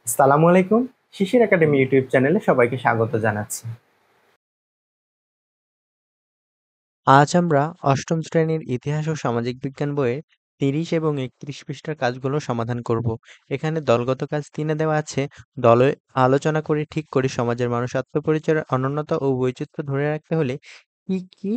আসসালামু আলাইকুম। শিশির academy YouTube চ্যানেলে সবাইকে স্বাগত জানাচ্ছি। আজ আমরা অষ্টম শ্রেণীর ইতিহাস ও সামাজিক বিজ্ঞান বইয়ের ৩০ এবং ৩১ পৃষ্ঠার কাজগুলো সমাধান করব। এখানে দলগত কাজ ৩ দেওয়া আছে। দলে আলোচনা করে ঠিক করি সমাজের মানুষ আত্মপরিচয়ের অনন্যতা ও বৈচিত্র্য ধরে রাখতে হলে কি কি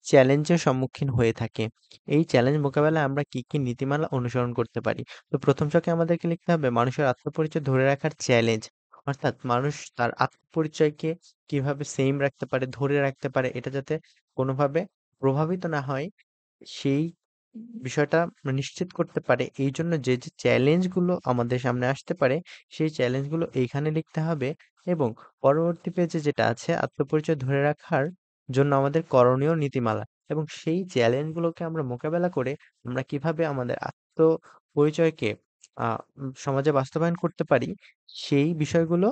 চ্যালেঞ্জের সম্মুখীন হয়ে থাকে। এই চ্যালেঞ্জ মোকাবেলায় আমরা কি কি নীতিমালা অনুসরণ করতে পারি। তো প্রথম ছকে আমাদেরকে লিখতে হবে মানুষের আত্মপরিচয় ধরে রাখার চ্যালেঞ্জ, অর্থাৎ মানুষ তার আত্মপরিচয়কে কিভাবে সেম রাখতে পারে, ধরে রাখতে পারে, এটা যাতে কোনোভাবে প্রভাবিত না হয়, সেই বিষয়টা নিশ্চিত করতে পারে। এইজন্য যে চ্যালেঞ্জগুলো আমাদের সামনে আসতে পারে, সেই চ্যালেঞ্জগুলো এইখানে লিখতে হবে। এবং পরবর্তী পেজে যেটা আছে আত্মপরিচয় ধরে রাখার জন্য আমাদের করণীয় নীতিমালা, এবং সেই চ্যালেঞ্জগুলোকে আমরা মোকাবেলা করে আমরা কিভাবে আমাদের আত্মপরিচয়কে সমাজে বাস্তবায়ন করতে পারি, সেই বিষয়গুলো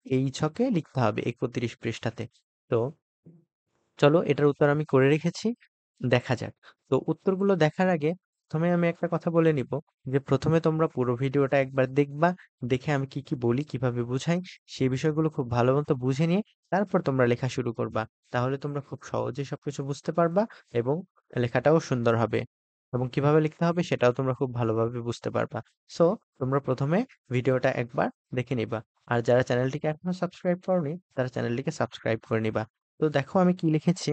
এই ছকে লিখতে হবে ৩১ পৃষ্ঠাতে। তো চলো এটার উত্তর আমি করে রেখেছি। দেখা যাক। তো উত্তরগুলো দেখার আগে ১ম এ আমি একটা কথা বলে নিব যে ১ম এ তোমরা পুরো ভিডিওটা একবার দেখবা। দেখে আমি কি বলি, কিভাবে বুঝাই, সেই বিষয়গুলো খুব ভালোমতো বুঝে নিয়ে তারপর তোমরা লেখা শুরু করবা। তাহলে তোমরা খুব সহজেই সবকিছু বুঝতে পারবা এবং লেখাটাও সুন্দর হবে। এবং কিভাবে লিখতে হবে সেটাও তোমরা খুব ভালোভাবে বুঝতে পারবা। সো তোমরা ১ম এ ভিডিওটা একবার দেখে নিবা। আর যারা চ্যানেলটিকে এখনো সাবস্ক্রাইব করোনি, তারা চ্যানেলটিকে সাবস্ক্রাইব করে নিবা। তো দেখো আমি কি লিখেছি।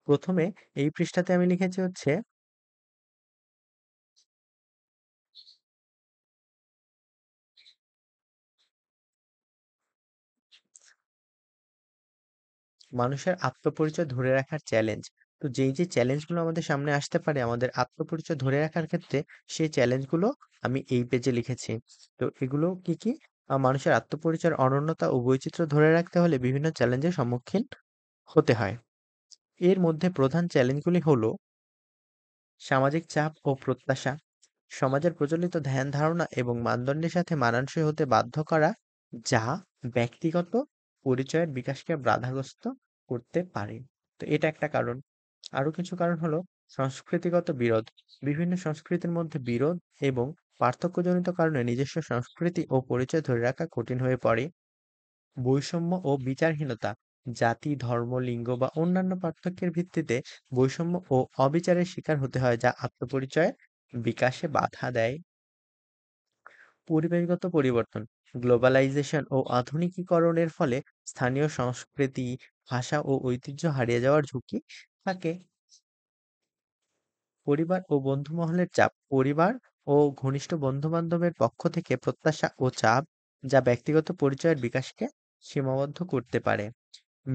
প্রথমে এই পৃষ্ঠাতে আমি লিখেছি হচ্ছে মানুষের আত্মপরিচয় ধরে রাখার চ্যালেঞ্জ। তো যেই চ্যালেঞ্জগুলো আমাদের সামনে আসতে পারে আমাদের আত্মপরিচয় ধরে রাখার ক্ষেত্রে, সেই চ্যালেঞ্জগুলো আমি এই পেজে লিখেছি। তো এগুলো কি কি? মানুষের আত্মপরিচয়ের অনন্যতা ও বৈচিত্র্য ধরে রাখতে হলে বিভিন্ন চ্যালেঞ্জের সম্মুখীন হতে হয়। এর মধ্যে প্রধান চ্যালেঞ্জগুলি হলো সামাজিক চাপ ও প্রত্যাশা, সমাজের প্রচলিত ধ্যান ধারণা এবং মানদণ্ডের সাথে মানানসই হতে বাধ্য করা, যা ব্যক্তিগত পরিচয়ের বিকাশকে বাধাগ্রস্ত করতে পারে। তো এটা একটা কারণ। আরো কিছু কারণ হলো সংস্কৃতিগত বিরোধ, বিভিন্ন সংস্কৃতির মধ্যে বিরোধ এবং পার্থক্যজনিত কারণে নিজস্ব সংস্কৃতি ও পরিচয় ধরে রাখা কঠিন হয়ে পড়ে। বৈষম্য ও বিচারহীনতা, জাতি, ধর্ম, লিঙ্গ বা অন্যান্য পার্থক্যের ভিত্তিতে বৈষম্য ও অবিচারের শিকার হতে হয়, যা আত্মপরিচয়ের বিকাশে বাধা দেয়। পরিবেশগত পরিবর্তন, গ্লোবালাইজেশন ও আধুনিকীকরণের ফলে স্থানীয় সংস্কৃতি, ভাষা ও ঐতিহ্য হারিয়ে যাওয়ার ঝুঁকি থাকে। পরিবার ও বন্ধু মহলের চাপ, পরিবার ও ঘনিষ্ঠ বন্ধু-বান্ধবের পক্ষ থেকে প্রত্যাশা ও চাপ, যা ব্যক্তিগত পরিচয়ের বিকাশকে সীমাবদ্ধ করতে পারে।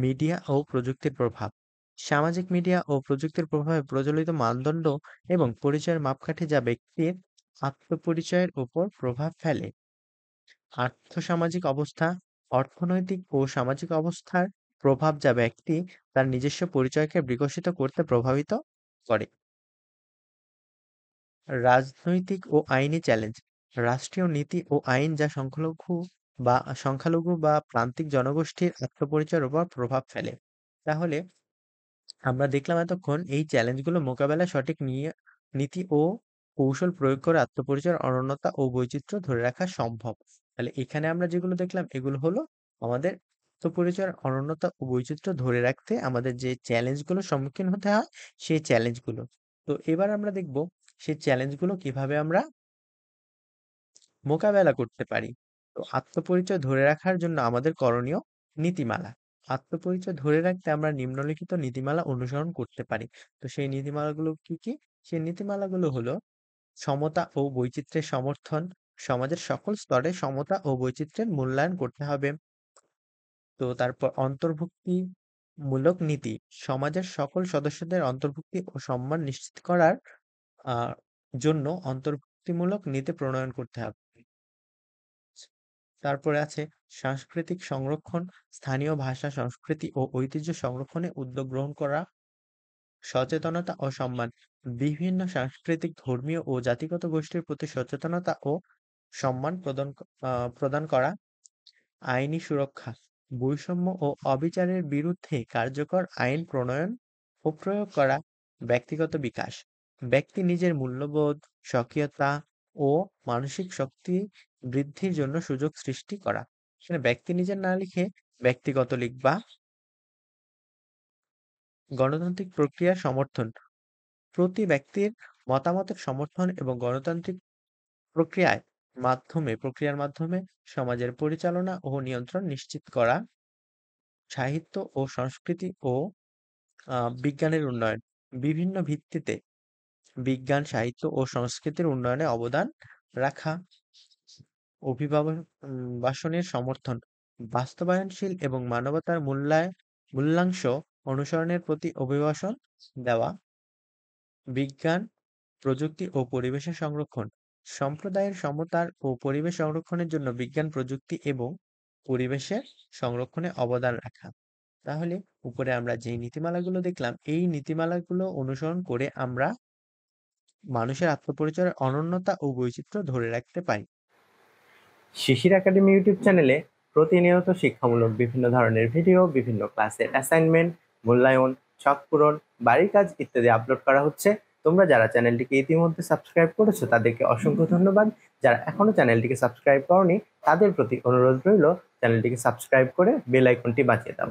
মিডিয়া ও প্রযুক্তির প্রভাব, সামাজিক মিডিয়া ও প্রযুক্তির প্রভাবে প্রচলিত মানদণ্ড এবং পরিচয়ের মাপকাঠি যা ব্যক্তির আত্মপরিচয়ের উপর প্রভাব ফেলে। আর্থসামাজিক অবস্থা, অর্থনৈতিক ও সামাজিক অবস্থার প্রভাব যা ব্যক্তি তার নিজস্ব পরিচয়কে বিকশিত করতে প্রভাবিত করে। রাজনৈতিক ও আইনি চ্যালেঞ্জ, রাষ্ট্রীয় নীতি ও আইন যা সংখ্যালঘু বা প্রান্তিক জনগোষ্ঠীর আত্মপরিচয়ের উপর প্রভাব ফেলে। তাহলে আমরা দেখলাম এতক্ষণ এই চ্যালেঞ্জগুলো মোকাবেলায় সঠিক নীতি ও কৌশল প্রয়োগ করে আত্মপরিচয়ের অনন্যতা ও বৈচিত্র্য ধরে রাখা সম্ভব। তাহলে এখানে আমরা যেগুলো দেখলাম এগুলো হলো আমাদের আত্মপরিচয়ের অনন্যতা ও বৈচিত্র্য ধরে রাখতে আমাদের যে চ্যালেঞ্জগুলোর সম্মুখীন হতে হয়, সেই চ্যালেঞ্জগুলো। তো এবার আমরা দেখব সেই চ্যালেঞ্জগুলো কিভাবে আমরা মোকাবেলা করতে পারি। তো আত্মপরিচয় ধরে রাখার জন্য আমাদের করণীয় নীতিমালা। আত্মপরিচয় ধরে রাখতে আমরা নিম্নলিখিত নীতিমালা অনুসরণ করতে পারি। তো সেই নীতিমালাগুলো কি কি? সেই নীতিমালাগুলো হলো সমতা ও বৈচিত্র্যের সমর্থন, সমাজের সকল স্তরে সমতা ও বৈচিত্র্যের মূল্যায়ন করতে হবে। তো তারপর অন্তর্ভুক্তিমূলক নীতি, সমাজের সকল সদস্যদের অন্তর্ভুক্তি ও সম্মান নিশ্চিত করার আহ জন্য অন্তর্ভুক্তিমূলক নীতি প্রণয়ন করতে হবে। তারপরে আছে সাংস্কৃতিক সংরক্ষণ, স্থানীয় ভাষা, সংস্কৃতি ও ঐতিহ্য সংরক্ষণে উদ্যোগ গ্রহণ করা, সচেতনতা ও সম্মান, বিভিন্ন সাংস্কৃতিক, ধর্মীয় ও জাতিগত গোষ্ঠীর প্রতি সচেতনতা ও সম্মান প্রদান করা, আইনি সুরক্ষা, বৈষম্য ও অবিচারের বিরুদ্ধে কার্যকর আইন প্রণয়ন ও প্রয়োগ করা, ব্যক্তিগত বিকাশ, ব্যক্তি নিজের মূল্যবোধ, স্বকীয়তা ও মানসিক শক্তি বৃদ্ধির জন্য সুযোগ সৃষ্টি করা। এখানে ব্যক্তি নিজের না লিখে ব্যক্তিগত লিখবা। গণতান্ত্রিক প্রক্রিয়ার সমর্থন, প্রতি ব্যক্তির মতামতের সমর্থন এবং গণতান্ত্রিক প্রক্রিয়ার মাধ্যমে সমাজের পরিচালনা ও নিয়ন্ত্রণ নিশ্চিত করা। সাহিত্য ও সংস্কৃতি ও বিজ্ঞানের উন্নয়ন, বিভিন্ন ভিত্তিতে বিজ্ঞান, সাহিত্য ও সংস্কৃতির উন্নয়নে অবদান রাখা। অভিবাসনের সমর্থন, বাস্তবায়নশীল এবং মানবতার মূল্যাংশ অনুসরণের প্রতি অভিবাসন দেওয়া। বিজ্ঞান, প্রযুক্তি ও পরিবেশের সংরক্ষণ, সম্প্রদায়ের সমতার ও পরিবেশ সংরক্ষণের জন্য বিজ্ঞান, প্রযুক্তি এবং পরিবেশের সংরক্ষণে অবদান রাখা। তাহলে উপরে আমরা যে নীতিমালাগুলো দেখলাম, এই নীতিমালাগুলো অনুসরণ করে আমরা মানুষের আত্মপরিচয়ের অনন্যতা ও বৈচিত্র্য ধরে রাখতে পারি। শিশির একাডেমি ইউটিউব চ্যানেলে প্রতিনিয়ত শিক্ষামূলক বিভিন্ন ধরনের ভিডিও, বিভিন্ন ক্লাসের অ্যাসাইনমেন্ট, মূল্যায়ন, ছক পূরণ, বাড়ির কাজ ইত্যাদি আপলোড করা হচ্ছে। তোমরা যারা চ্যানেলটিকে ইতিমধ্যে সাবস্ক্রাইব করেছো তাদেরকে অসংখ্য ধন্যবাদ। যারা এখনো চ্যানেলটিকে সাবস্ক্রাইব করনি তাদের প্রতি অনুরোধ রইল চ্যানেলটিকে সাবস্ক্রাইব করে বেল আইকনটি বাজিয়ে দাও।